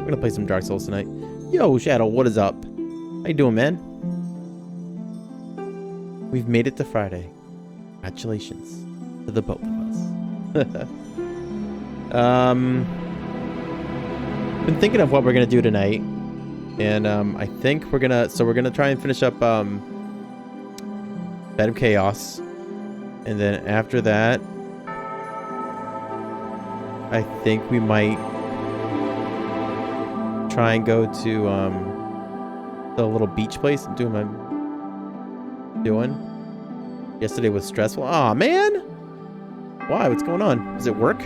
gonna play some Dark Souls tonight. Yo, Shadow, what is up? How you doing, man? We've made it to Friday. Congratulations to the both of us. Been thinking of what we're gonna do tonight, and I think we're gonna try and finish up Bed of Chaos, and then after that, I think we might try and go to the little beach place and do what I'm doing. Yesterday was stressful. Aw, man! Why? What's going on? Does it work?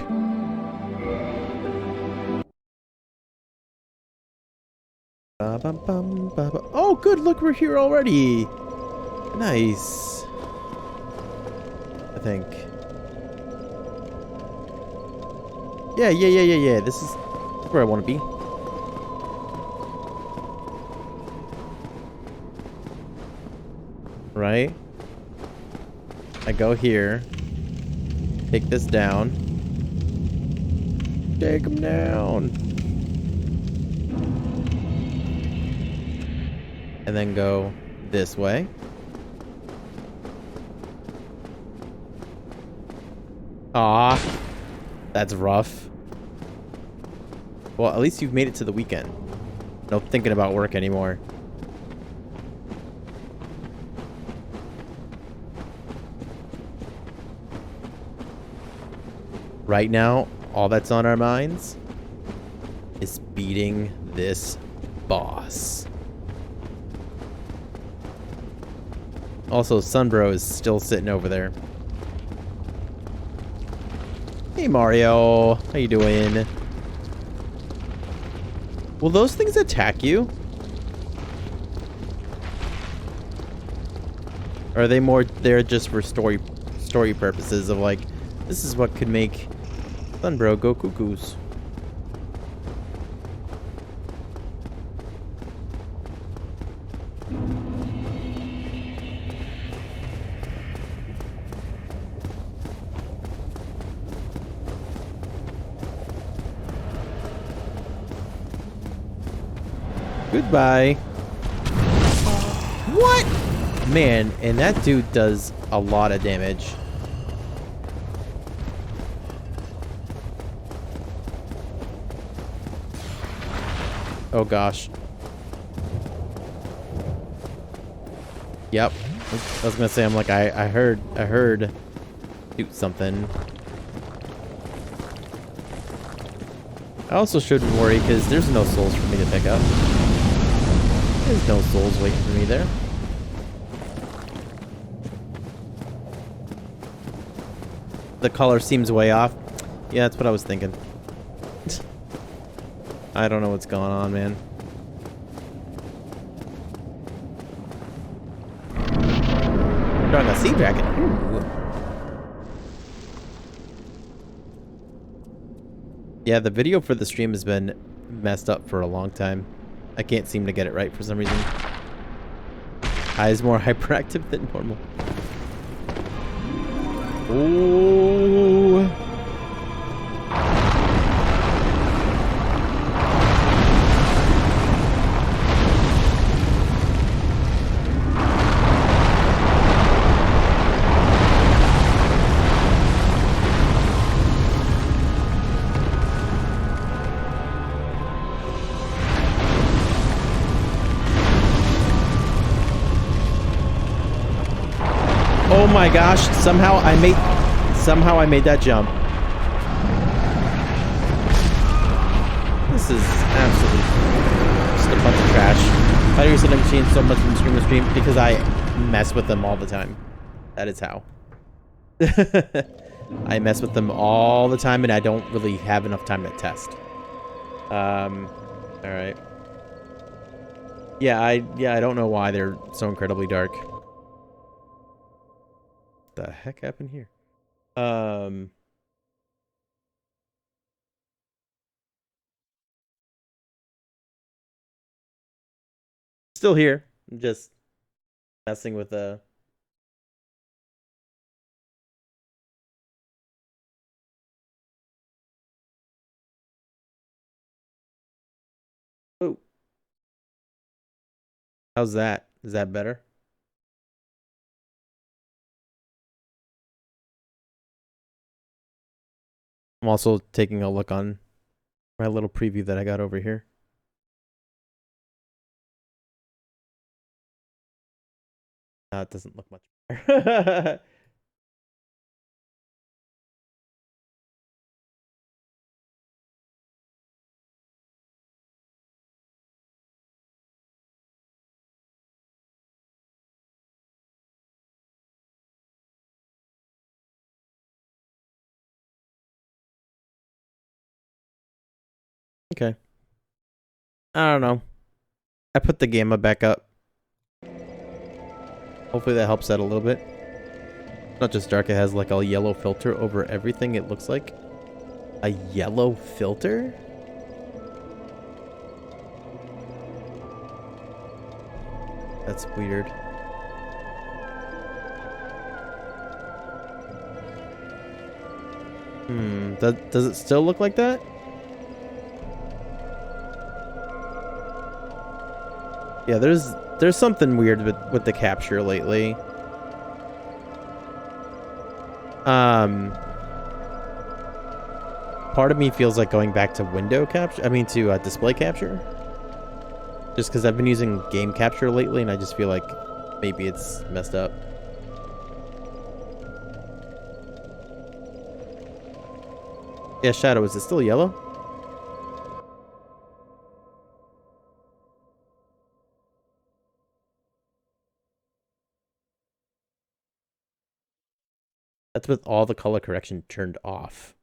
Oh, good. Look, we're here already. Nice. I think. Yeah. This is where I want to be. Right? I go here. Take this down. Take him down. And then go this way. Ah, that's rough. Well, at least you've made it to the weekend. No thinking about work anymore. Right now, all that's on our minds is beating this boss. Also, Sunbro is still sitting over there. Hey, Mario. How you doing? Will those things attack you? Or are they more there just for story purposes of like, this is what could make Sunbro go cuckoos? Goodbye. What? Man, and that dude does a lot of damage. Oh gosh. Yep. I was gonna say, I'm like, I heard do something. I also shouldn't worry because there's no souls for me to pick up. There's no souls waiting for me there. The color seems way off. Yeah, that's what I was thinking. I don't know what's going on, man. Drawing a sea dragon. Ooh. Yeah, the video for the stream has been messed up for a long time. I can't seem to get it right for some reason. Eyes more hyperactive than normal. Ooh. Oh my gosh, somehow I made that jump. This is absolutely just a bunch of trash. Why do you send machine so much from stream to stream? Because I mess with them all the time. That is how. I mess with them all the time and I don't really have enough time to test. Alright. Yeah, I don't know why they're so incredibly dark. The heck happened here? Still here. I'm just messing with the Oh, how's that? Is that better? I'm also taking a look on my little preview that I got over here. It doesn't look much better. Okay. I don't know. I put the gamma back up. Hopefully that helps out a little bit. It's not just dark, it has like a yellow filter over everything, it looks like. A yellow filter? That's weird. Does it still look like that? Yeah, there's something weird with the capture lately. Part of me feels like going back to window capture. I mean, to display capture. Just because I've been using game capture lately, and I just feel like maybe it's messed up. Yeah, Shadow, is it still yellow? That's with all the color correction turned off.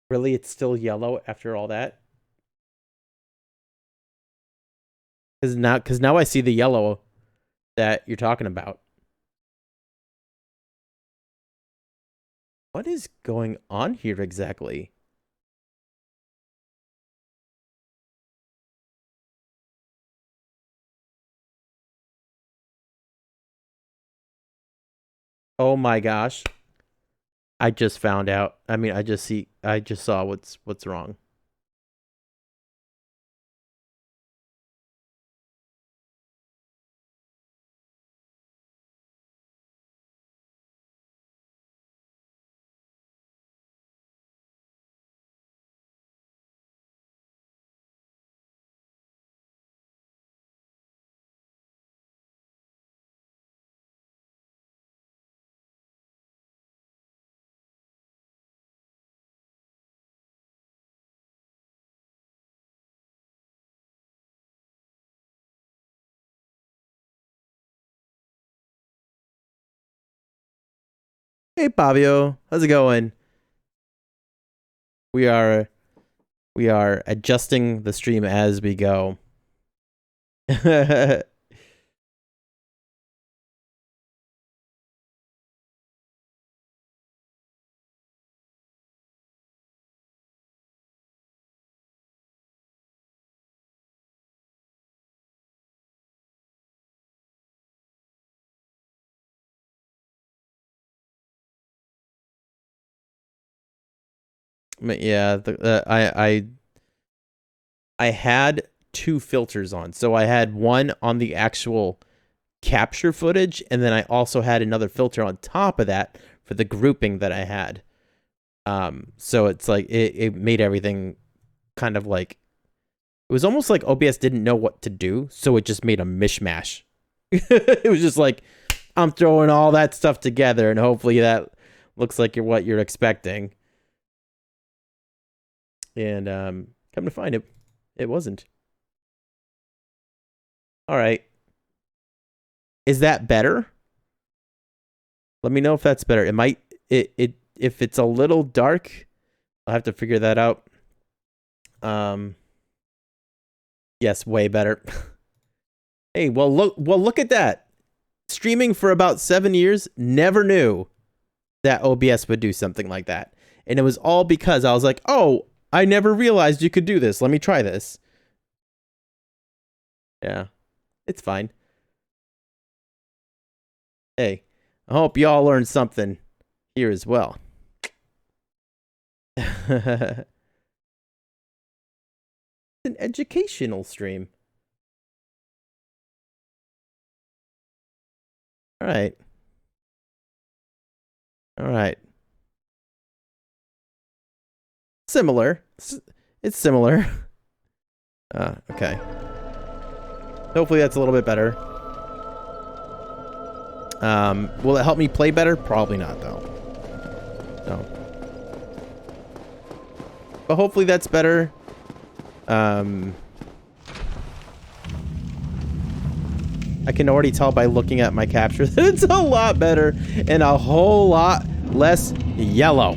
Really, it's still yellow after all that? Because now I see the yellow that you're talking about. What is going on here exactly? Oh my gosh. I just found out. I mean, I just saw what's wrong. Hey Fabio, how's it going? We are adjusting the stream as we go. Yeah, I had two filters on. So I had one on the actual capture footage, and then I also had another filter on top of that for the grouping that I had. So it's like it made everything kind of like, it was almost like OBS didn't know what to do, so it just made a mishmash. It was just like, I'm throwing all that stuff together, and hopefully that looks like what you're expecting. And come to find it, It wasn't. All right. Is that better? Let me know if that's better. It might if it's a little dark, I'll have to figure that out. Yes, way better. Hey, well look at that. Streaming for about 7 years, never knew that OBS would do something like that. And it was all because I was like, "Oh, I never realized you could do this. Let me try this." Yeah. It's fine. Hey, I hope y'all learned something here as well. It's an educational stream. All right. All right. Similar. It's similar. Okay. Hopefully that's a little bit better. Will it help me play better? Probably not, though. No. But hopefully that's better. I can already tell by looking at my capture that it's a lot better and a whole lot less yellow.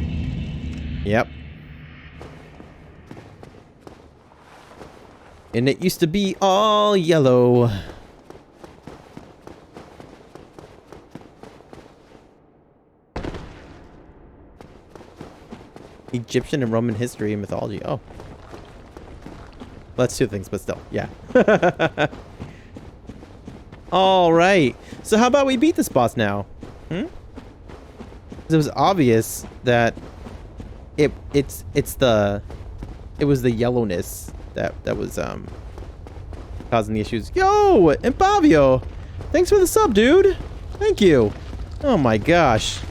Yep. And it used to be all yellow. Egyptian and Roman history and mythology. Oh. Well, that's two things, but still. Yeah. All right. So how about we beat this boss now? It was obvious that it was the yellowness that was causing the issues. Yo, Impavio, thanks for the sub, dude. Thank you. Oh my gosh.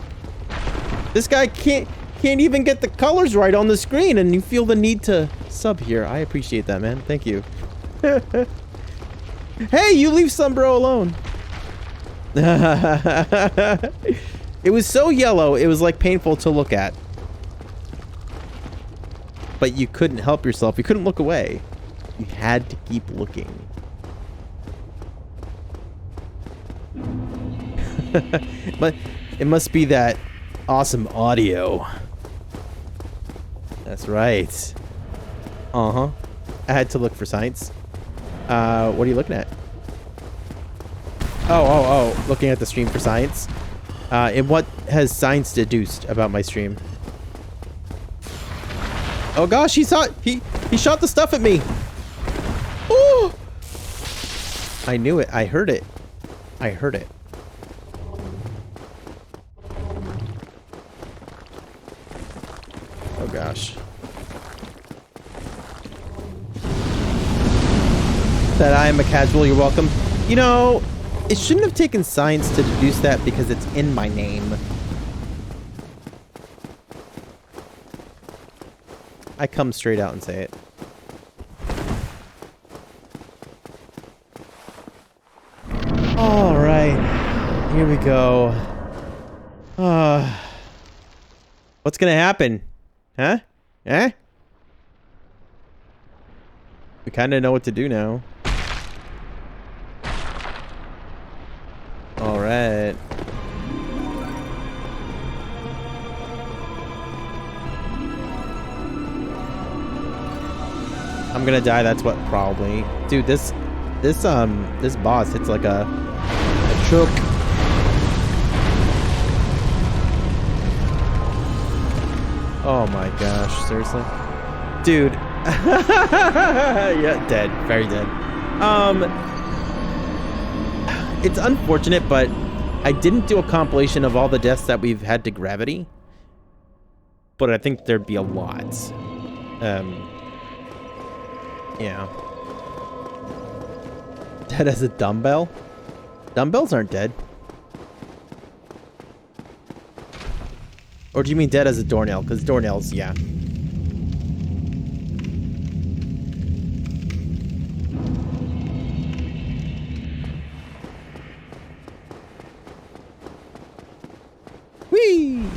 This guy can't even get the colors right on the screen, and you feel the need to sub here. I appreciate that, man. Thank you. Hey, you leave some bro alone. It was so yellow, it was like painful to look at. But you couldn't help yourself. You couldn't look away. You had to keep looking. But it must be that awesome audio. That's right. Uh-huh. I had to look for science. What are you looking at? Oh. Looking at the stream for science. And what has science deduced about my stream? Oh gosh, he shot the stuff at me. Oh! I knew it. I heard it. I heard it. Oh gosh. That I am a casual, you're welcome. You know, it shouldn't have taken science to deduce that because it's in my name. I come straight out and say it. All right, here we go. What's gonna happen? Huh? Eh? We kind of know what to do now. All right. I'm gonna die. That's what probably. Dude, this boss hits like a truck. Oh my gosh, seriously? Dude. Yeah, dead. Very dead. It's unfortunate, but I didn't do a compilation of all the deaths that we've had to gravity. But I think there'd be a lot. Yeah. Dead as a dumbbell? Dumbbells aren't dead. Or do you mean dead as a doornail? Because doornails, yeah. Whee!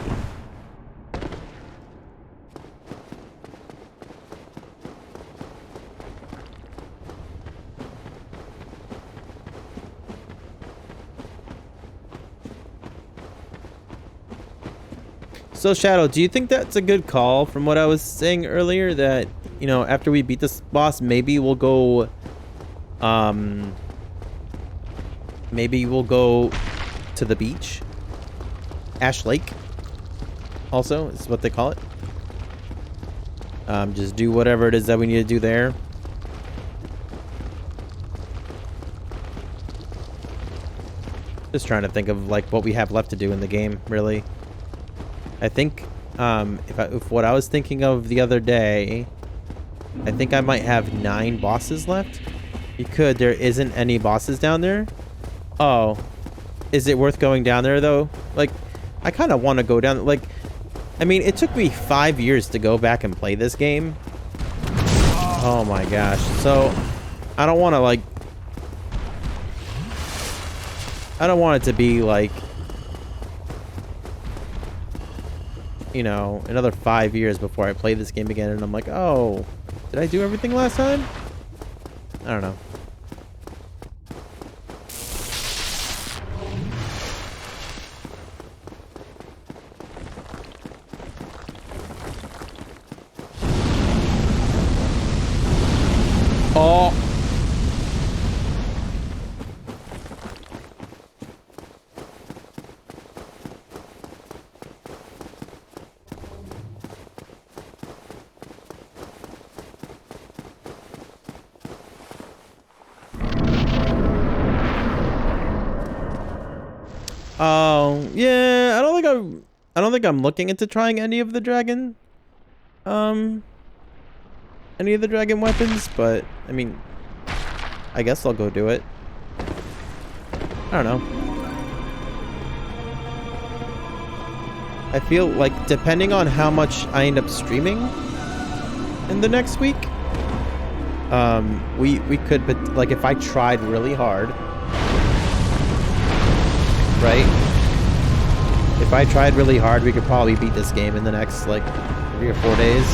So Shadow, do you think that's a good call from what I was saying earlier, that, you know, after we beat this boss, maybe we'll go to the beach? Ash Lake also is what they call it. Just do whatever it is that we need to do there. Just trying to think of like what we have left to do in the game, really. I think if what I was thinking of the other day, I think I might have 9 bosses left. There isn't any bosses down there. Oh, is it worth going down there though? Like, I kind of want to go down. Like, I mean, it took me 5 years to go back and play this game. Oh my gosh. So I don't want to like, I don't want it to be like, you know, another 5 years before I play this game again and I'm like, oh, did I do everything last time? I don't know. Oh. Oh, yeah, I don't think I'm looking into trying any of the dragon weapons, but I mean, I guess I'll go do it. I don't know. I feel like depending on how much I end up streaming in the next week, we could, but like if I tried really hard, right? If I tried really hard, we could probably beat this game in the next like 3 or 4 days.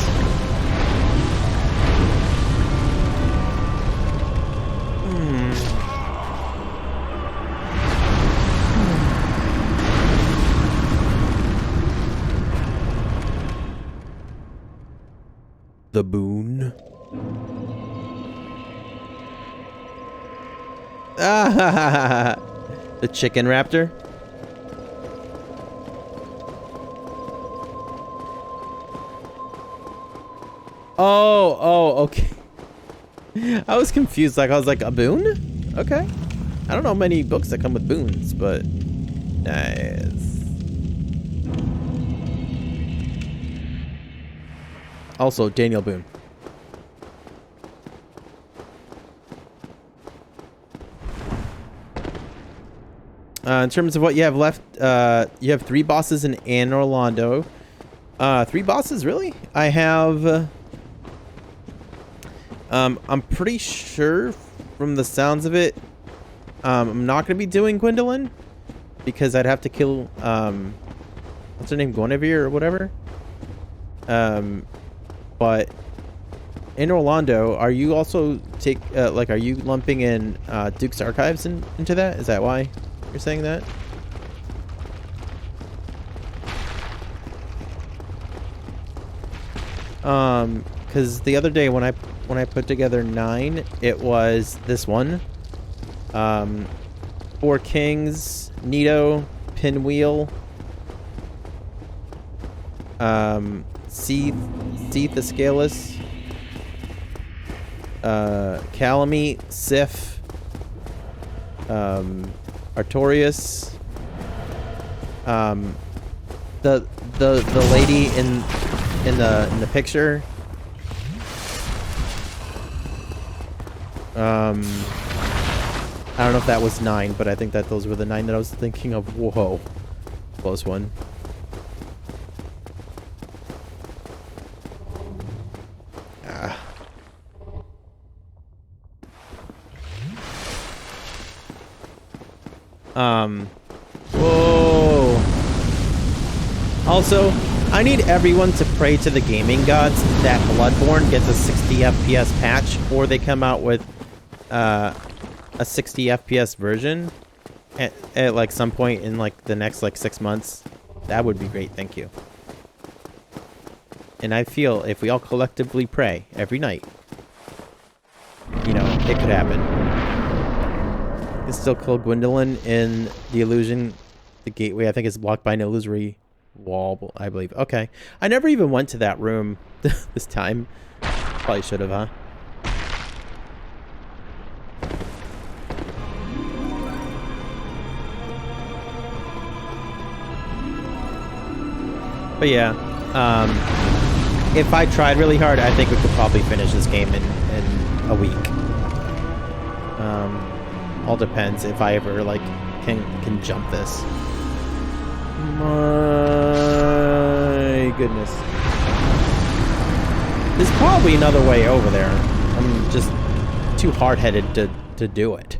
The boon. Ah, the chicken raptor. Oh, okay. I was confused. Like, I was like, a boon? Okay. I don't know many books that come with boons, but nice. Also, Daniel Boone. In terms of what you have left, you have 3 bosses in Anne Orlando. 3 bosses, really? I have... I'm pretty sure from the sounds of it, I'm not going to be doing Gwendolyn. Because I'd have to kill, what's her name? Guinevere or whatever? But in Orlando, are you also are you lumping in Duke's Archives into that? Is that why you're saying that? Because the other day when I put together 9, it was this one. 4 Kings, Nito, Pinwheel, Seath the Scaleless, Calamite, Sif, Artorias, the lady in the picture. I don't know if that was 9, but I think that those were the 9 that I was thinking of. Whoa, close one. Whoa. Also, I need everyone to pray to the gaming gods that Bloodborne gets a 60 FPS patch, or they come out with a 60 FPS version at like some point in like the next like 6 months. That would be great. Thank you. And I feel if we all collectively pray every night, you know, it could happen. You can still kill Gwendolyn in the illusion. The gateway, I think, is blocked by an illusory wall, I believe. Okay. I never even went to that room this time. Probably should have, huh? But yeah, if I tried really hard, I think we could probably finish this game in a week. All depends if I ever like can jump this. My goodness. There's probably another way over there. I'm just too hard-headed to do it.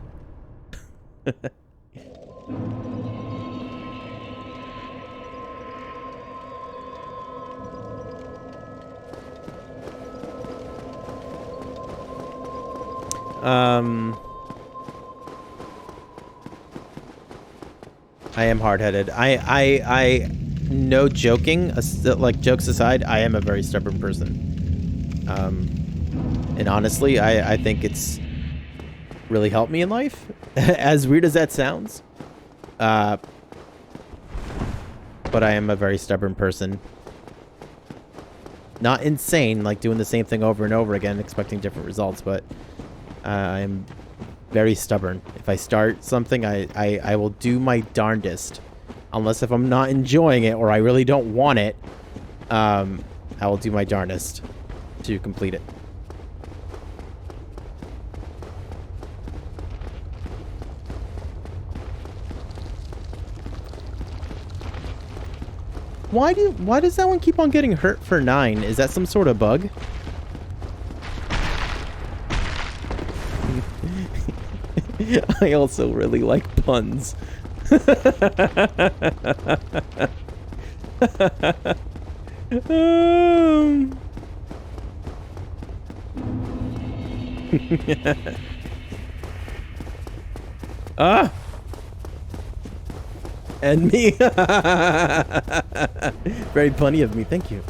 I am hard-headed. I no joking, like jokes aside, I am a very stubborn person. And honestly, I think it's really helped me in life, as weird as that sounds. But I am a very stubborn person. Not insane, like doing the same thing over and over again, expecting different results, but I'm very stubborn. If I start something, I will do my darndest. Unless if I'm not enjoying it or I really don't want it, I will do my darndest to complete it. Why does that one keep on getting hurt for 9? Is that some sort of bug? I also really like puns. Ah! And me. Very punny of me, thank you.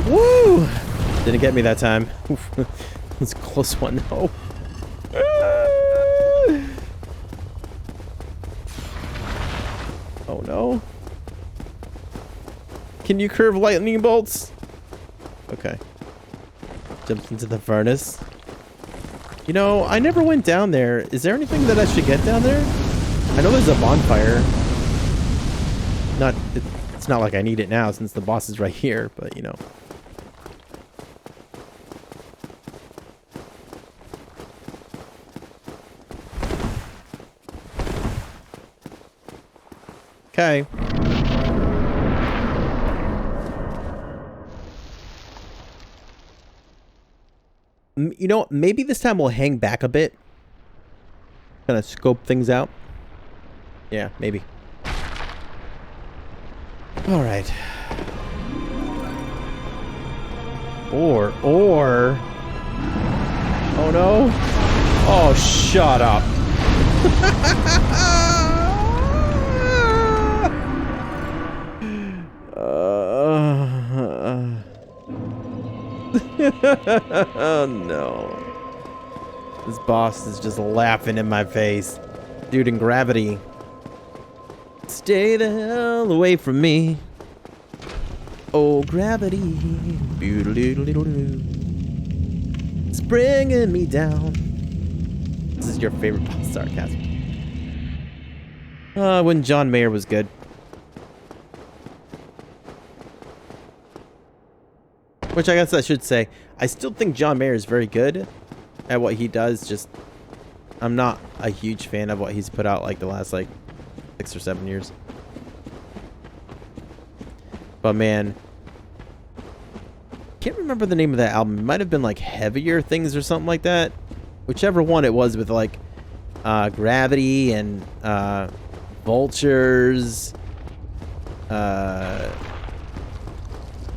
Woo! Didn't get me that time. It's a close one, though. Oh no. Can you curve lightning bolts? Okay. Jumped into the furnace. You know, I never went down there. Is there anything that I should get down there? I know there's a bonfire. It's not like I need it now since the boss is right here, but you know. Okay. You know, maybe this time we'll hang back a bit. Kind of scope things out. Yeah, maybe. All right. Or. Oh no. Oh, shut up. Oh no. This boss is just laughing in my face. Dude in gravity. Stay the hell away from me. Oh, gravity. It's bringing me down. This is your favorite boss, sarcasm. When John Mayer was good. Which I guess I should say, I still think John Mayer is very good at what he does, just I'm not a huge fan of what he's put out like the last like 6 or 7 years. But man, can't remember the name of that album. It might have been like Heavier Things or something like that. Whichever one it was with like Gravity and Vultures. I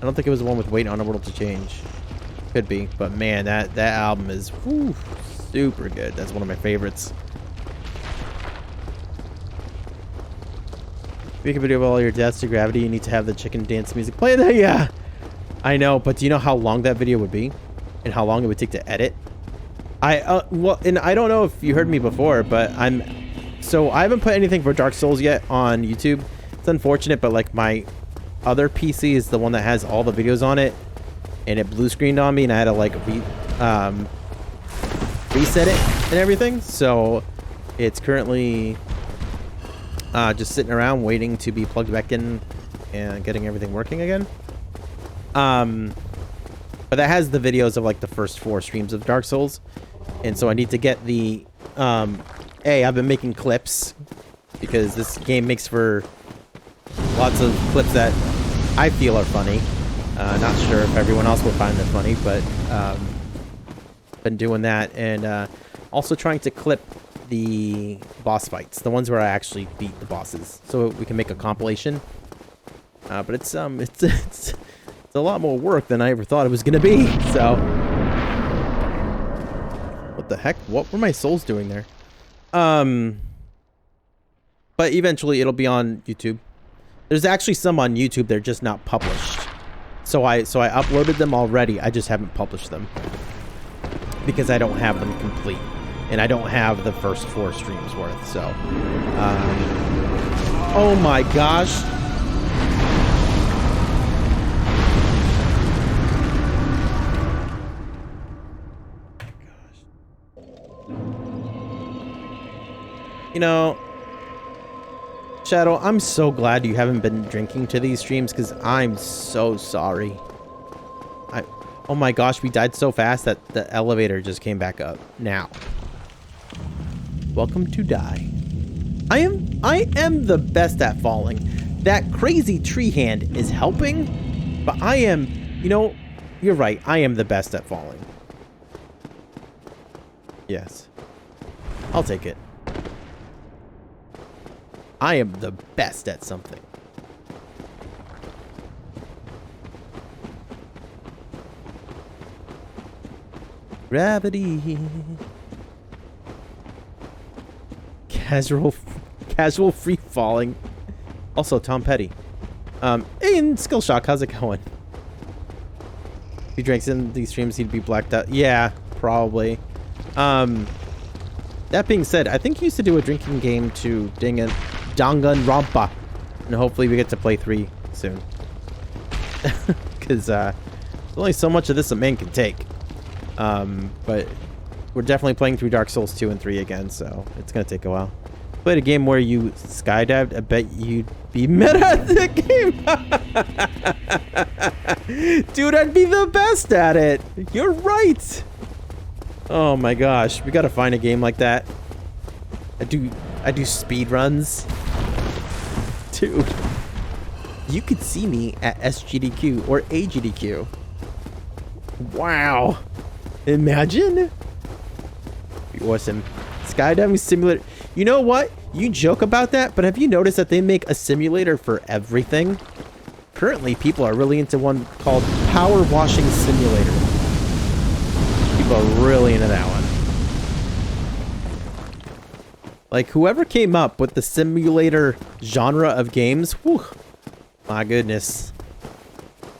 don't think it was the one with Waiting on a World to Change. Could be, but man, that album is super good. That's one of my favorites. Make a video of all your deaths to gravity. You need to have the chicken dance music play. There, yeah, I know. But do you know how long that video would be, and how long it would take to edit? Well, and I don't know if you heard me before, but so I haven't put anything for Dark Souls yet on YouTube. It's unfortunate, but like my other PC is the one that has all the videos on it, and it blue screened on me, and I had to like reset it and everything. So it's currently just sitting around waiting to be plugged back in and getting everything working again. But that has the videos of like the first 4 streams of Dark Souls, and so I need to get the I've been making clips because this game makes for lots of clips that I feel are funny. Not sure if everyone else will find them funny, but been doing that, and also trying to clip the boss fights, the ones where I actually beat the bosses, so we can make a compilation. But it's a lot more work than I ever thought it was gonna be. So, what the heck? What were my souls doing there? But eventually it'll be on YouTube. There's actually some on YouTube, they're just not published. So I uploaded them already. I just haven't published them because I don't have them complete, and I don't have the first 4 streams worth. So, oh my gosh. You know, Shadow, I'm so glad you haven't been drinking to these streams, because I'm so sorry. Oh my gosh, we died so fast that the elevator just came back up now. Welcome to die. I am the best at falling. That crazy tree hand is helping, but I am, you know, you're right. I am the best at falling. Yes. I'll take it. I am the best at something. Gravity. Casual free falling. Also, Tom Petty. In Skill Shock, how's it going? If he drinks in these streams, he'd be blacked out. Yeah, probably. That being said, I think he used to do a drinking game to Danganronpa, and hopefully we get to play 3 soon. Because there's only so much of this a man can take. But we're definitely playing through Dark Souls 2 and 3 again, so it's gonna take a while. Played a game where you skydived. I bet you'd be meta at the game. Dude, I'd be the best at it. You're right. Oh my gosh, we gotta find a game like that. I do speed runs. Dude, you could see me at SGDQ or AGDQ. Wow. Imagine. Be awesome. Skydiving simulator. You know what? You joke about that, but have you noticed that they make a simulator for everything? Currently, people are really into one called Power Washing Simulator. People are really into that one. Like, whoever came up with the simulator genre of games, whew, my goodness.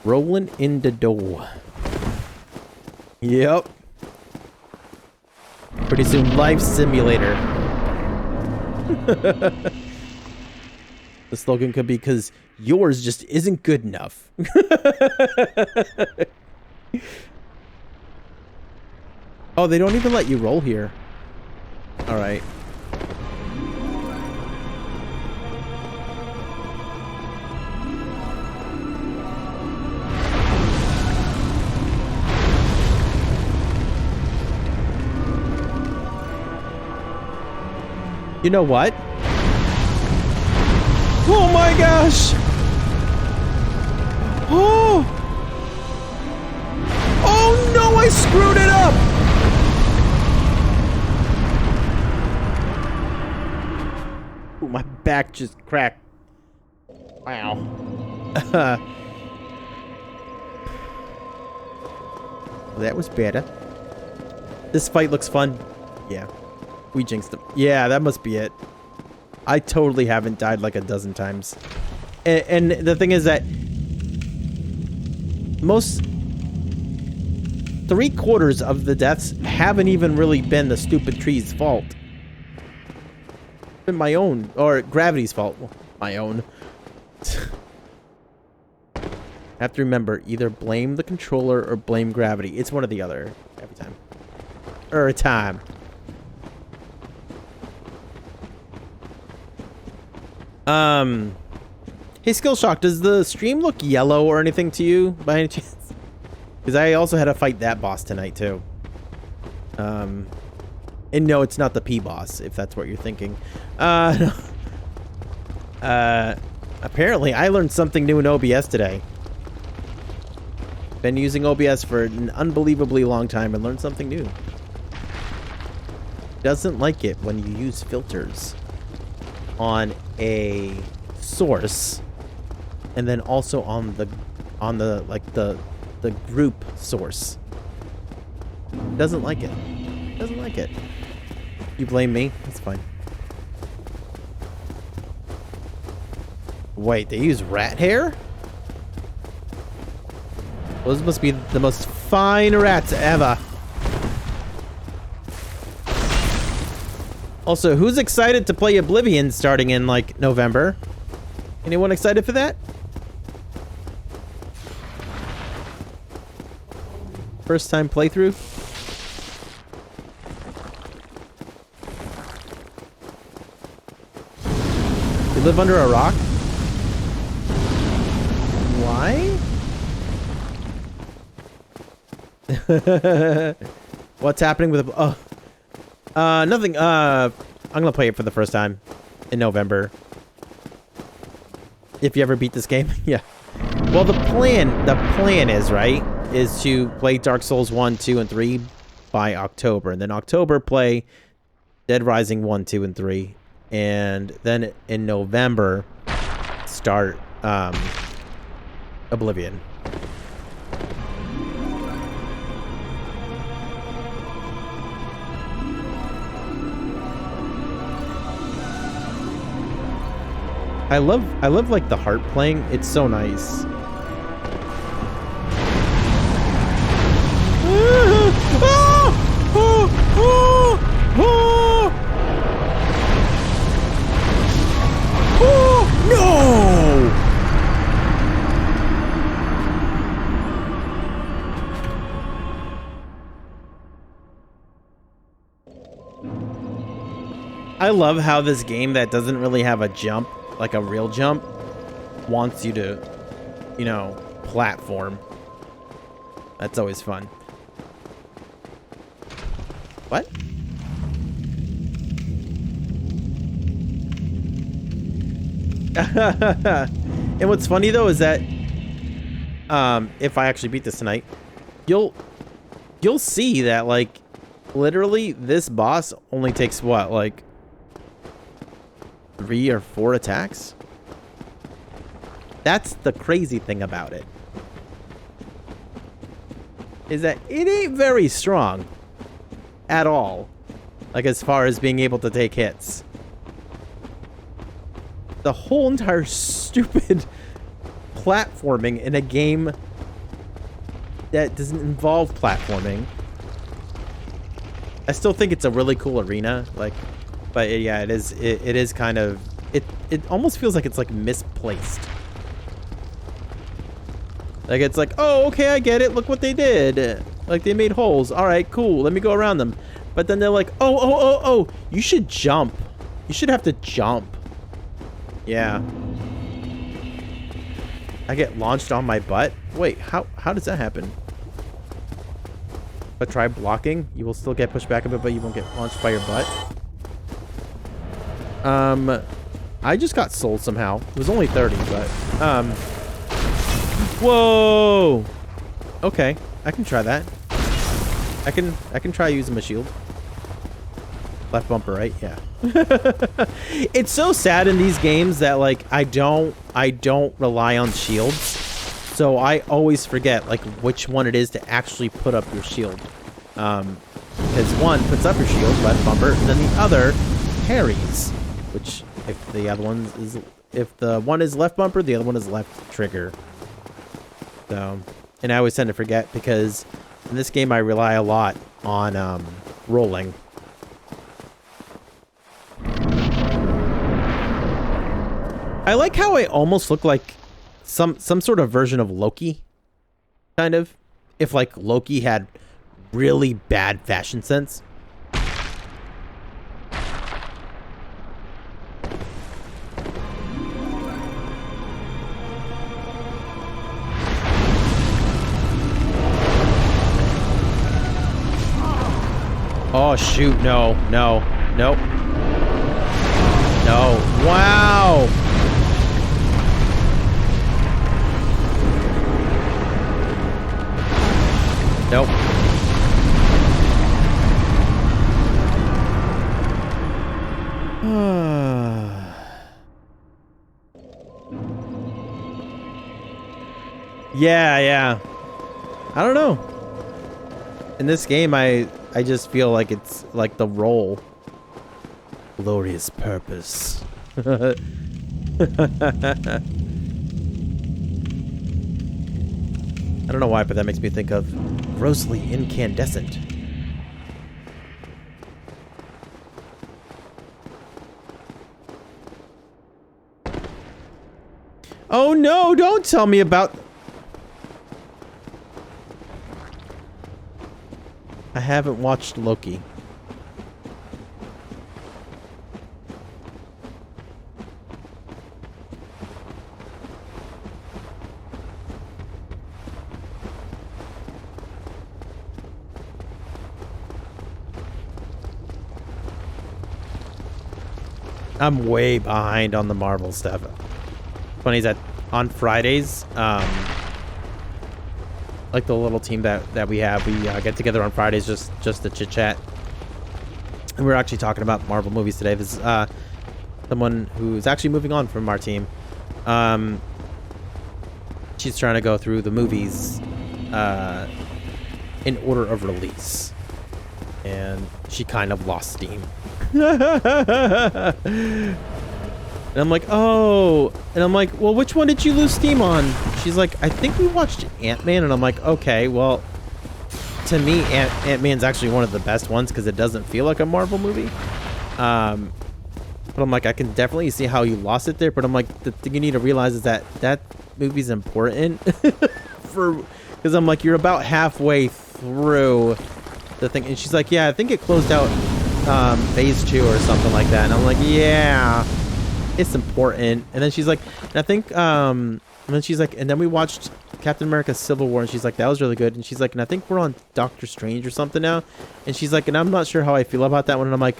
Rolling in the dough. Yep. Pretty soon, Life Simulator. The slogan could be, because yours just isn't good enough. Oh, they don't even let you roll here. All right. You know what? Oh my gosh! Oh! Oh no, I screwed it up! Ooh, my back just cracked. Wow. That was better. This fight looks fun. Yeah. We jinxed him. Yeah, that must be it. I totally haven't died like a dozen times. And the thing is that most 3/4 of the deaths haven't even really been the stupid tree's fault. It's been my own, or gravity's fault. Well, my own. Have to remember, either blame the controller or blame gravity. It's one or the other every time. Or a time. Hey, Skillshock, does the stream look yellow or anything to you by any chance? Because I also had to fight that boss tonight too. And no, it's not the P boss, if that's what you're thinking. Apparently, I learned something new in OBS today. Been using OBS for an unbelievably long time and learned something new. Doesn't like it when you use filters on a source and then also on the group source. Doesn't like it. Doesn't like it. You blame me? That's fine. Wait, they use rat hair? Those must be the most fine rats ever. Also, who's excited to play Oblivion starting in, like, November? Anyone excited for that? First time playthrough? You live under a rock? Why? What's happening with the... Oh. Nothing. I'm gonna play it for the first time in November. If you ever beat this game. Yeah. Well, the plan is, right, is to play Dark Souls 1, 2, and 3 by October. And then October play Dead Rising 1, 2, and 3. And then in November start Oblivion. I love like the harp playing. It's so nice. No! I love how this game that doesn't really have a jump, like a real jump, wants you to, you know, platform. That's always fun. What? And what's funny though is that if I actually beat this tonight, you'll see that, like, literally this boss only takes what, like 3 or 4 attacks? That's the crazy thing about it. Is that it ain't very strong at all. Like, as far as being able to take hits. The whole entire stupid platforming in a game that doesn't involve platforming. I still think it's a really cool arena, like, but yeah, it is kind of, it almost feels like it's like misplaced. Like, it's like, oh, okay, I get it. Look what they did. Like, they made holes. All right, cool. Let me go around them. But then they're like, oh, you should jump. You should have to jump. Yeah. I get launched on my butt? Wait, how does that happen? But try blocking. You will still get pushed back a bit, but you won't get launched by your butt. I just got sold somehow. It was only 30, but whoa. Okay, I can try that. I can try using my shield. Left bumper, right? Yeah. It's so sad in these games that, like, I don't rely on shields. So I always forget, like, which one it is to actually put up your shield. Because one puts up your shield, left bumper, and then the other parries, which If the other one is, if the one is left bumper, the other one is left trigger. So, and I always tend to forget because in this game I rely a lot on rolling. I like how I almost look like some sort of version of Loki, kind of. If like Loki had really bad fashion sense. Oh shoot, no, no, nope. No. Wow. Nope. Yeah. I don't know. In this game, I just feel like it's like the role. Glorious purpose. I don't know why, but that makes me think of grossly incandescent. Oh no, don't tell me about... I haven't watched Loki. I'm way behind on the Marvel stuff. Funny is that on Fridays, like the little team that we have, we get together on Fridays just to chit chat. And we're actually talking about Marvel movies today. This is someone who's actually moving on from our team. She's trying to go through the movies in order of release, and she kind of lost steam. And I'm like, oh, and I'm like, well, which one did you lose steam on? She's like, I think we watched Ant-Man, and I'm like, okay, well, to me, Ant-Man's actually one of the best ones because it doesn't feel like a Marvel movie. But I'm like, I can definitely see how you lost it there, but I'm like, the thing you need to realize is that that movie's important because I'm like, you're about halfway through the thing, and she's like, yeah, I think it closed out phase 2 or something like that, and I'm like, yeah, it's important. And then she's like, and I think and then she's like, and then we watched Captain America Civil War, and she's like, that was really good. And she's like, and I think we're on Doctor Strange or something now, and she's like, and I'm not sure how I feel about that one. And I'm like,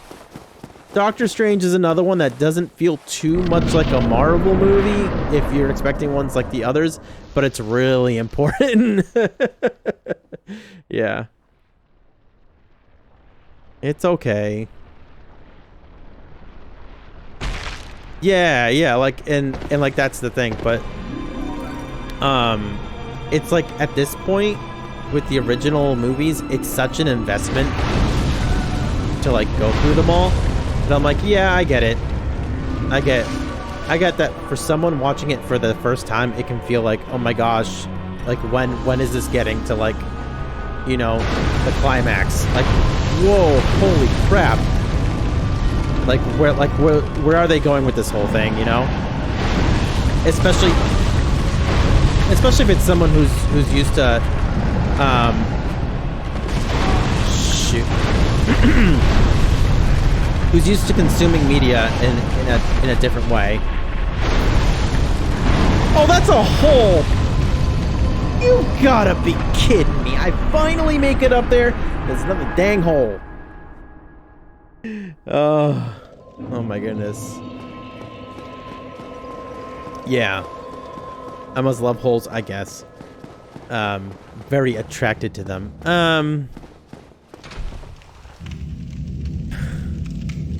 Doctor Strange is another one that doesn't feel too much like a Marvel movie if you're expecting ones like the others, but it's really important. Yeah. It's okay. Yeah, like, and like, that's the thing, but it's like, at this point with the original movies, it's such an investment to like go through them all, and I'm like, yeah, I get it. I get that for someone watching it for the first time, it can feel like, oh my gosh, like, when is this getting to, like, you know, the climax? Like, whoa, holy crap. Like, where are they going with this whole thing, you know? Especially if it's someone who's used to who's used to consuming media in a different way. Oh, that's a hole. You gotta be kidding me. I finally make it up there. There's another dang hole. Oh my goodness. Yeah. I must love holes, I guess. Very attracted to them.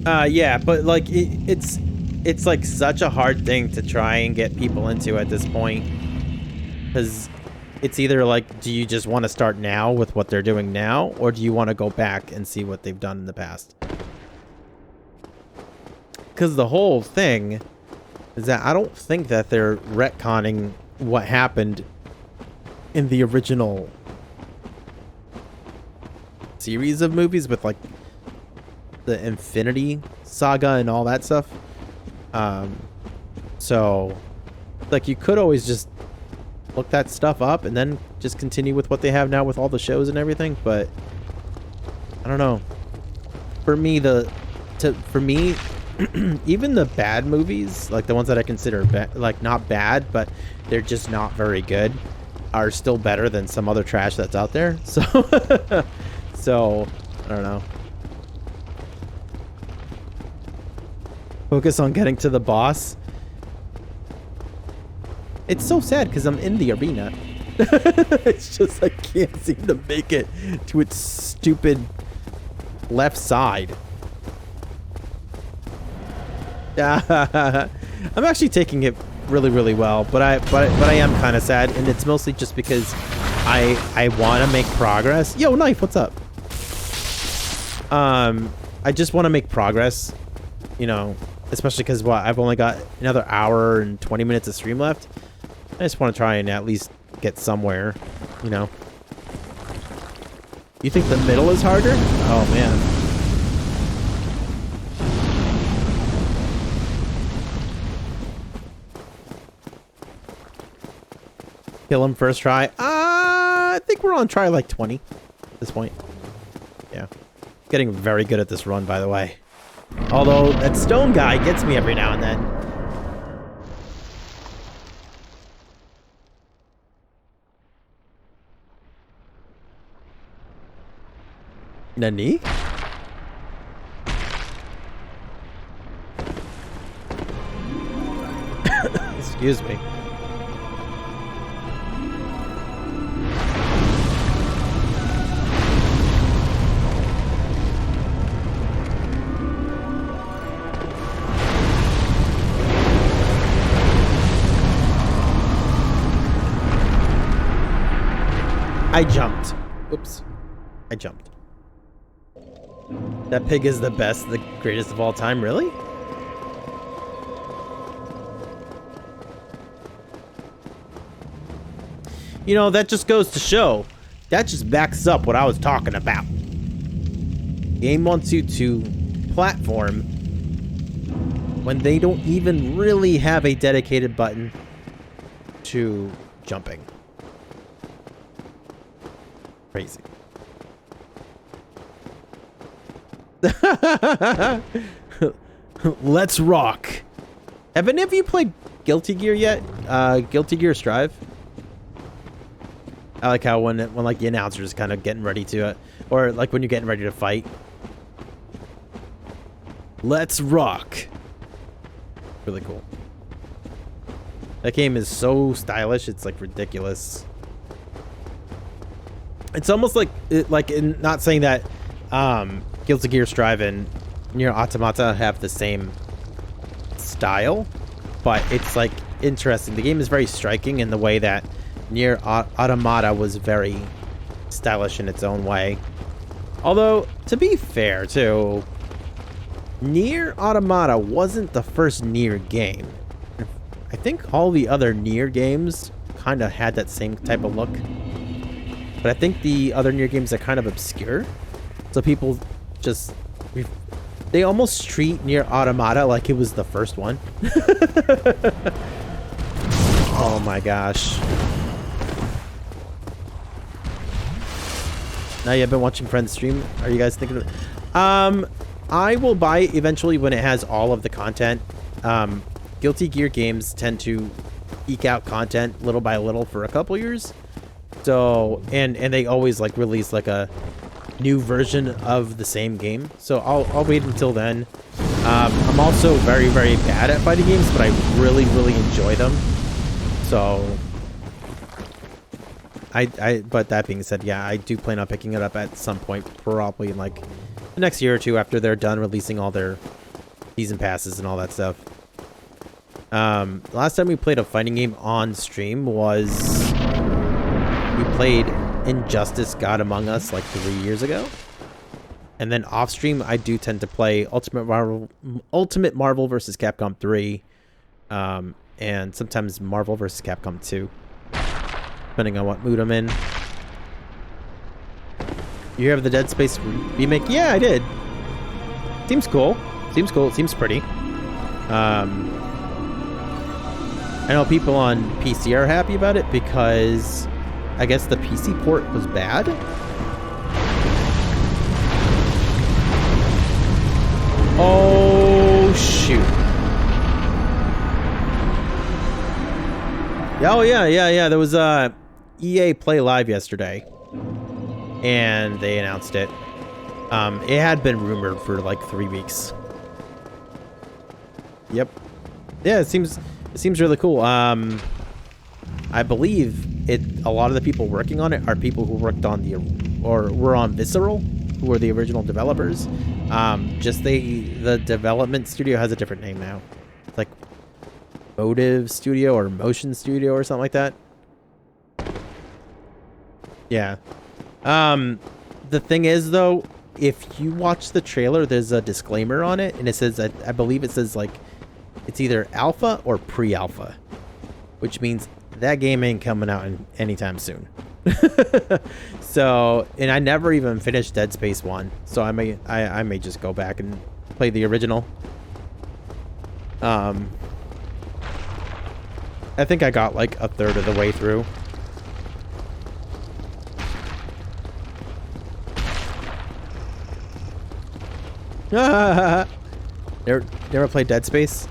Yeah, but like it's like such a hard thing to try and get people into at this point. Because it's either like, do you just want to start now with what they're doing now, or do you want to go back and see what they've done in the past? because the whole thing is that I don't think that they're retconning what happened in the original series of movies with like the Infinity Saga and all that stuff. So like you could always just look that stuff up and then just continue with what they have now with all the shows and everything, but I don't know. For me, even the bad movies, like the ones that I consider like not bad, but they're just not very good, are still better than some other trash that's out there. So, so I don't know. Focus on getting to the boss. It's so sad because I'm in the arena. It's just I can't seem to make it to its stupid left side. I'm actually taking it really well, but I am kind of sad, and it's mostly just because I want to make progress. Yo, Knife, what's up? I just want to make progress, you know, especially because I've only got another hour and 20 minutes of stream left. I just want to try and at least get somewhere, you know. You think the middle is harder? Oh man. Kill him first try. I think we're on try like 20 at this point. Yeah. Getting very good at this run, by the way. Although that stone guy gets me every now and then. Nani? Excuse me. I jumped. Oops. I jumped. That pig is the best, the greatest of all time, really? You know, that just goes to show. That just backs up what I was talking about. Game wants you to platform when they don't even really have a dedicated button to jumping. Crazy. Let's rock. Have any of you played Guilty Gear yet? Guilty Gear Strive? I like how when like the announcer's kind of getting ready to or like when you're getting ready to fight. Let's rock. Really cool. That game is so stylish, it's like ridiculous. It's almost like not saying that Guilty Gear Strive and Nier Automata have the same style, but it's like interesting. The game is very striking in the way that Nier Automata was very stylish in its own way. Although, to be fair too, Nier Automata wasn't the first Nier game. I think all the other Nier games kind of had that same type of look. But I think the other Nier games are kind of obscure. So people just... They almost treat Nier Automata like it was the first one. Oh my gosh. Now you've been watching friends stream. Are you guys thinking of... I will buy it eventually when it has all of the content. Guilty Gear games tend to eke out content little by little for a couple years. So, and they always like release like a new version of the same game. So I'll wait until then. I'm also very bad at fighting games, but I really enjoy them. So but that being said, yeah, I do plan on picking it up at some point, probably in like the next year or two after they're done releasing all their season passes and all that stuff. The last time we played a fighting game on stream was we played Injustice God Among Us like 3 years ago. And then off stream, I do tend to play Ultimate Marvel versus Capcom 3, and sometimes Marvel versus Capcom 2, depending on what mood I'm in. You have the Dead Space remake? Yeah, I did. Seems cool. Seems cool. It seems pretty. I know people on PC are happy about it because I guess the PC port was bad. Oh, shoot. Oh, yeah. There was EA Play Live yesterday, and they announced it. It had been rumored for like 3 weeks. Yep. Yeah, it seems really cool. I believe a lot of the people working on it are people who worked on were on Visceral, who were the original developers. The development studio has a different name now. It's like Motive Studio or Motion Studio or something like that. Yeah. The thing is, though, if you watch the trailer, there's a disclaimer on it, and it says, I believe it says, like, it's either alpha or pre-alpha, which means that game ain't coming out anytime soon. So, and I never even finished Dead Space 1, so I may just go back and play the original. I think I got like a third of the way through. Never played Dead Space.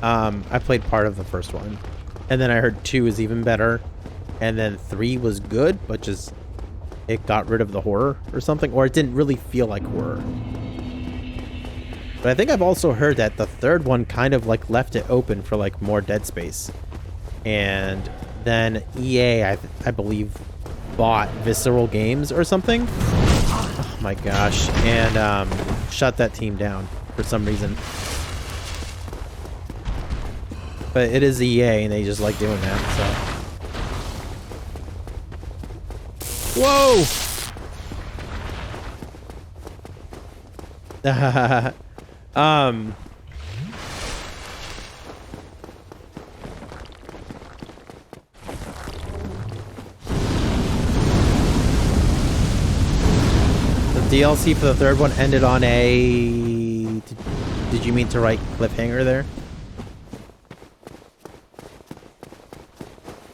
I played part of the first one, and then I heard 2 is even better, and then 3 was good, but just it got rid of the horror or something, or it didn't really feel like horror. But I think I've also heard that the third one kind of like left it open for like more Dead Space, and then EA I believe bought Visceral Games or something. Oh my gosh, and shut that team down for some reason. But it is EA, and they just like doing that, so. Whoa! The DLC for the third one ended on a... Did you mean to write cliffhanger there?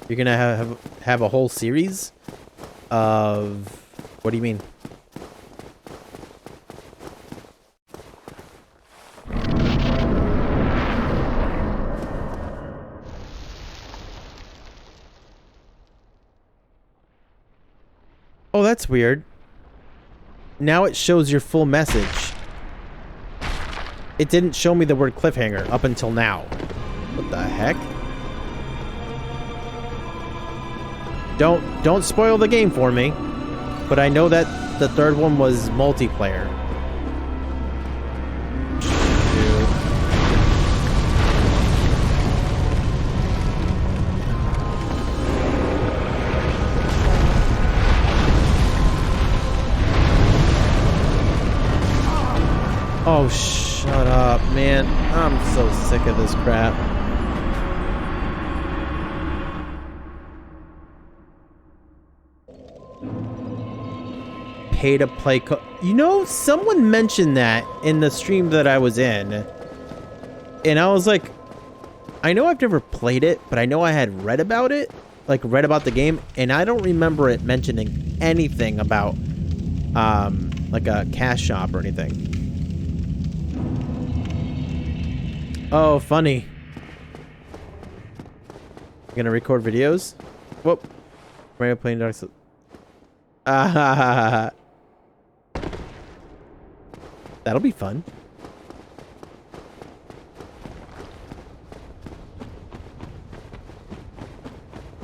You're gonna have a whole series of... What do you mean? Oh, that's weird. Now it shows your full message. It didn't show me the word cliffhanger up until now. What the heck? Don't spoil the game for me. But I know that the third one was multiplayer. Oh, shut up, man. I'm so sick of this crap. Pay to play you know, someone mentioned that in the stream that I was in. And I was like, I know I've never played it, but I know I had read about it. Like, read about the game. And I don't remember it mentioning anything about, like a cash shop or anything. Oh, funny. You're gonna record videos? Whoop. Mario playing Dark Souls. Ah, that'll be fun.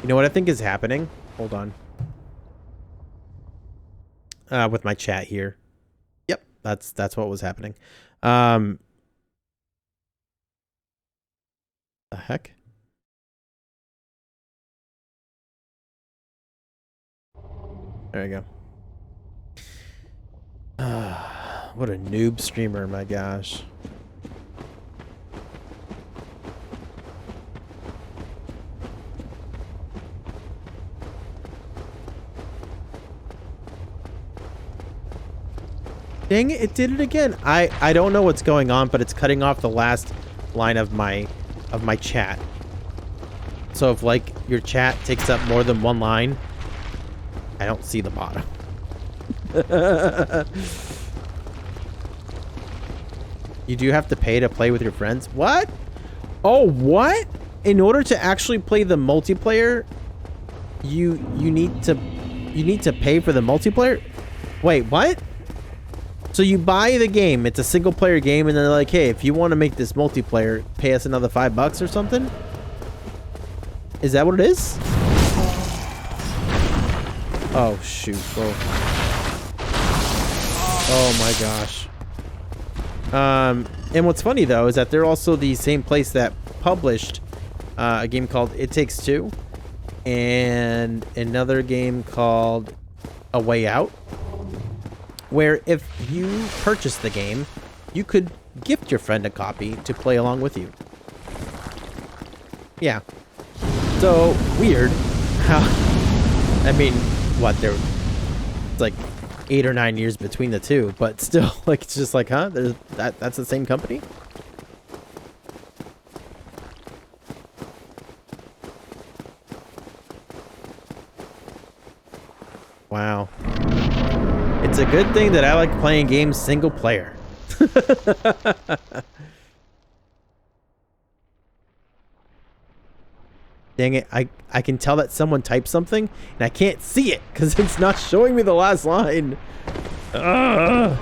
You know what I think is happening? Hold on. With my chat here. Yep, that's what was happening. The heck? There we go. What a noob streamer, my gosh. Dang it, it did it again. I don't know what's going on, but it's cutting off the last line of my chat. So if like your chat takes up more than one line, I don't see the bottom. You do have to pay to play with your friends? What? Oh, what? In order to actually play the multiplayer, you need to pay for the multiplayer? Wait, what? So you buy the game, it's a single player game, and they're like, hey, if you want to make this multiplayer, pay us another $5 or something? Is that what it is? Oh, shoot. Oh my gosh. And what's funny though is that they're also the same place that published a game called It Takes Two and another game called A Way Out, where if you purchase the game, you could gift your friend a copy to play along with you. Yeah. So weird how, I mean, what, it's like 8 or 9 years between the two, but still, like, it's just like, huh? That's the same company? Wow. It's a good thing that I like playing games single player. Dang it, I can tell that someone typed something, and I can't see it, because it's not showing me the last line. Ugh.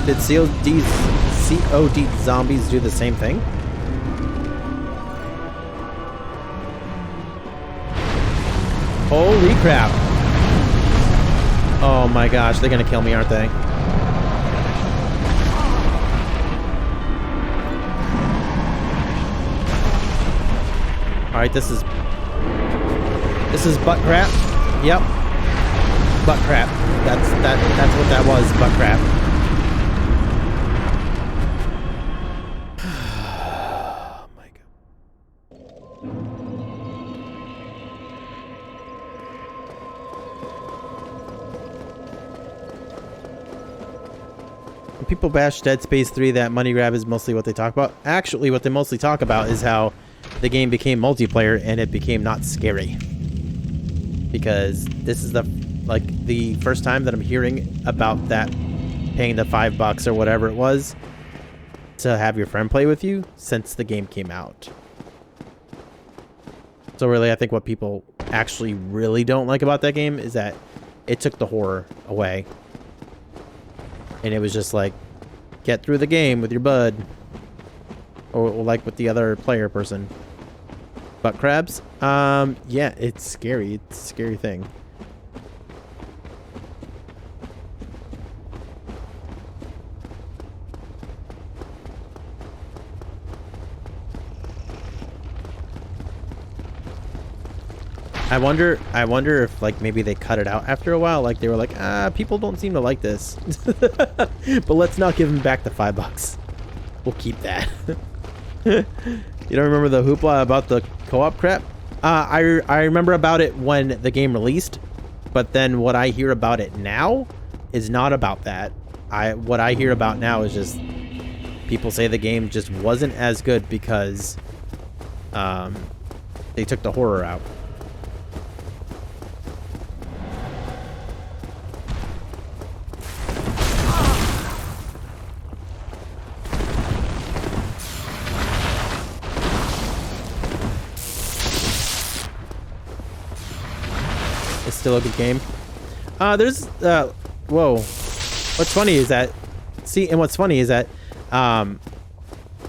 Did COD zombies do the same thing? Holy crap. Oh my gosh, they're gonna kill me, aren't they? Alright, this is butt crap. Yep. Butt crap. That's what that was, butt crap. Oh my god. When people bash Dead Space 3, that money grab is mostly what they talk about. Actually, what they mostly talk about is how the game became multiplayer and it became not scary, because this is the first time that I'm hearing about that, paying the $5 or whatever it was to have your friend play with you since the game came out. So really, I think what people actually really don't like about that game is that it took the horror away, and it was just like, get through the game with your bud, or like with the other player person. Butt crabs? Yeah, it's scary. It's a scary thing. I wonder if like maybe they cut it out after a while. Like they were like, people don't seem to like this. But let's not give them back the $5. We'll keep that. You don't remember the hoopla about the co-op crap? I remember about it when the game released, but then what I hear about it now is not about that. What I hear about now is just people say the game just wasn't as good because they took the horror out. Still a good game. There's whoa. What's funny is that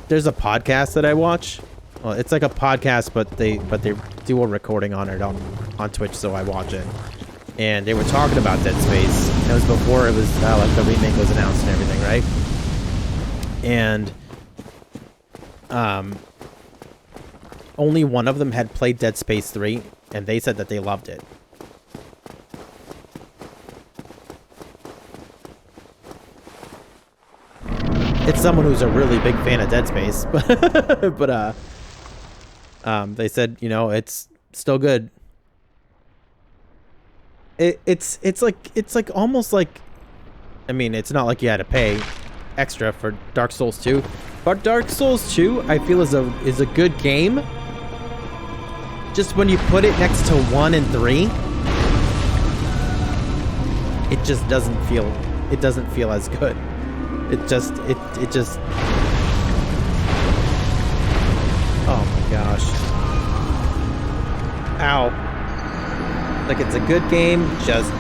there's a podcast that I watch. Well, it's like a podcast, but they do a recording on it on Twitch, so I watch it. And they were talking about Dead Space. And it was before it was like the remake was announced and everything, right? And only one of them had played Dead Space 3, and they said that they loved it. It's someone who's a really big fan of Dead Space, but they said, you know, it's still good. It's like almost like, I mean, it's not like you had to pay extra for Dark Souls 2, but Dark Souls 2 I feel is a good game. Just when you put it next to 1 and 3, it just doesn't feel as good. It just oh my gosh. Ow. Like, it's a good game, just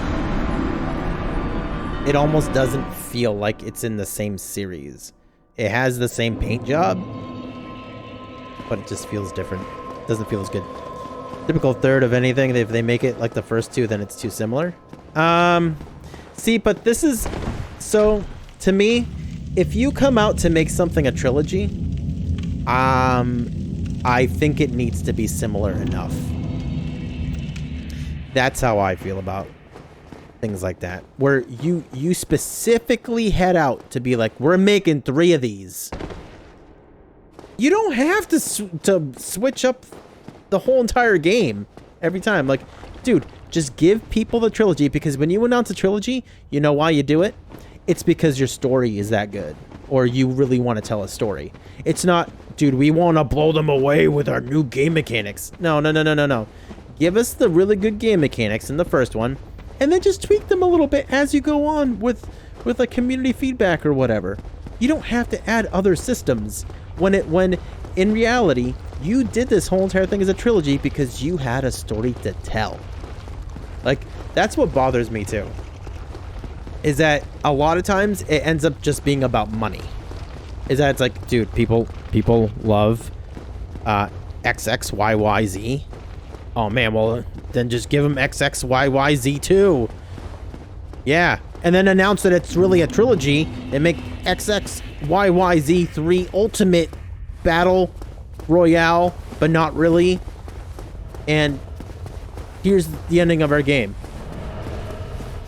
it almost doesn't feel like it's in the same series. It has the same paint job, but it just feels different. It doesn't feel as good. Typical third of anything, if they make it like the first two, then it's too similar. See, but this is, so to me, if you come out to make something a trilogy, I think it needs to be similar enough. That's how I feel about things like that, where you specifically head out to be like, we're making 3 of these. You don't have to switch up the whole entire game every time. Like, dude, just give people the trilogy, because when you announce a trilogy, you know why you do it? It's because your story is that good, or you really want to tell a story. It's not, dude, we want to blow them away with our new game mechanics. No. Give us the really good game mechanics in the first one, and then just tweak them a little bit as you go on with a community feedback or whatever. You don't have to add other systems when in reality you did this whole entire thing as a trilogy because you had a story to tell. Like, that's what bothers me too. Is that a lot of times it ends up just being about money. Is that it's like, dude, people love XXYYZ. Oh man, well then just give them XXYYZ too. Yeah, and then announce that it's really a trilogy and make XXYYZ 3 Ultimate Battle Royale, but not really. And here's the ending of our game.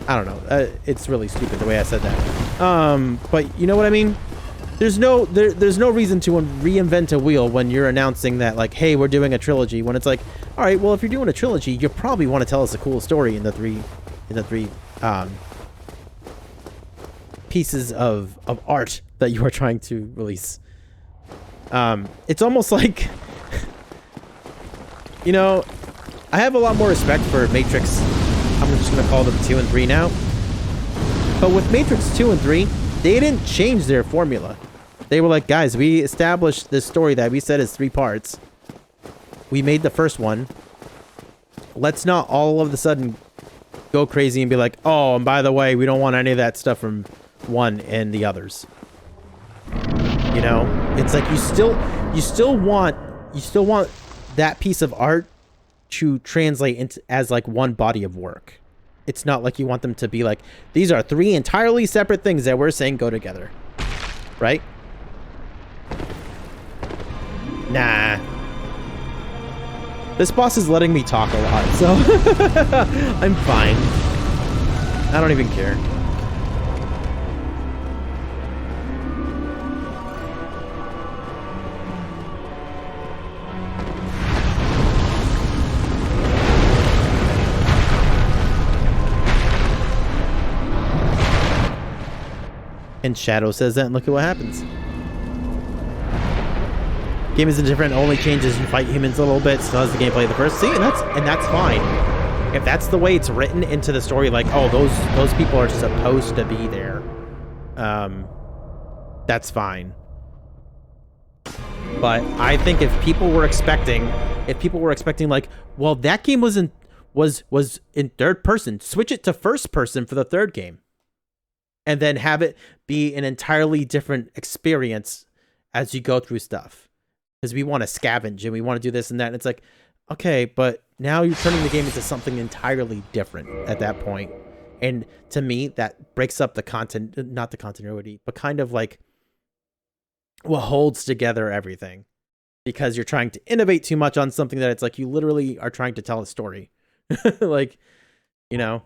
I don't know. It's really stupid the way I said that. But you know what I mean? There's no reason to reinvent a wheel when you're announcing that, like, hey, we're doing a trilogy. When it's like, all right, well, if you're doing a trilogy, you probably want to tell us a cool story in the three pieces of art that you are trying to release. It's almost like, you know, I have a lot more respect for Matrix. I'm just going to call them 2 and 3 now. But with Matrix 2 and 3, they didn't change their formula. They were like, guys, we established this story that we said is 3 parts. We made the first one. Let's not all of a sudden go crazy and be like, oh, and by the way, we don't want any of that stuff from 1 and the others. You know, it's like you still want that piece of art to translate into as like one body of work. It's not like you want them to be like, these are 3 entirely separate things that we're saying go together. Right? Nah. This boss is letting me talk a lot, so I'm fine. I don't even care. And Shadow says that, and look at what happens. Game isn't different, only changes you fight humans a little bit, so as the gameplay of the first. See, and that's fine. If that's the way it's written into the story, like, oh, those people are supposed to be there, that's fine. But I think if people were expecting like, well, that game was in third person, switch it to first person for the third game. And then have it be an entirely different experience as you go through stuff. Because we want to scavenge and we want to do this and that. And it's like, okay, but now you're turning the game into something entirely different at that point. And to me, that breaks up the content, not the continuity, but kind of like what holds together everything. because you're trying to innovate too much on something that it's like you literally are trying to tell a story. Like, you know,